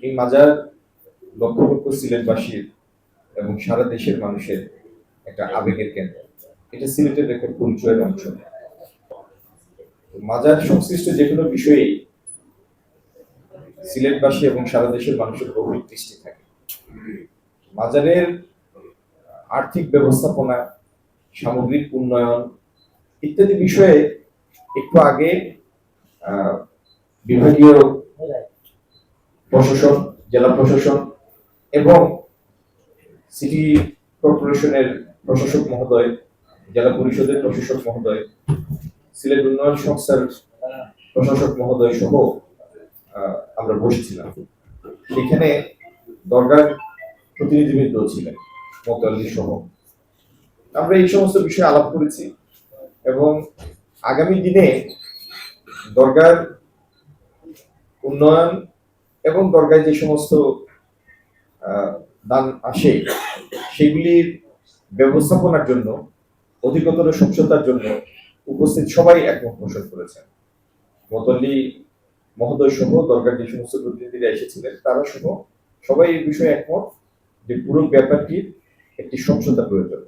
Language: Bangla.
এই মাজার লক্ষ লক্ষ সিলেটবাসীর এবং সারা দেশের মানুষের একটা আবেগের কেন্দ্র। এটা সিলেটের একটা পরিচয়ের অংশ। মাজার সংশ্লিষ্ট যে কোনো বিষয়ে সিলেটবাসী এবং সারা দেশের মানুষের গভীর দৃষ্টি থাকে। মাজারের আর্থিক ব্যবস্থাপনা, সামগ্রিক উন্নয়ন ইত্যাদি বিষয়ে একটু আগে বিভাগীয় প্রশাসন, জেলা প্রশাসন এবং সিটি কর্পোরেশনের প্রশাসক মহোদয়, জেলা পরিষদের প্রশাসক মহোদয়, সিলেট উন্নয়ন সংস্থার প্রশাসক মহোদয় সহ আমরা বসেছিলাম। সেখানে দরগার প্রতিনিধিবৃন্দ ছিলেন, মোতাল্লি সহ। আমরা এই সমস্ত বিষয়ে আলাপ করেছি এবং আগামী দিনে দরগার উন্নয়ন এবং দরগায় যে সমস্ত দান আসে সেগুলির ব্যবস্থাপনার জন্য, অধিকতর স্বচ্ছতার জন্য উপস্থিত সবাই একমত পোষণ করেছেন। মোতাল্লি মহোদয় সহ দরগার যে সমস্ত প্রতিনিধিরা এসেছিলেন তারা সহ সবাই এই বিষয়ে একমত যে পুরো ব্যাপারটির একটি স্বচ্ছতা প্রয়োজন।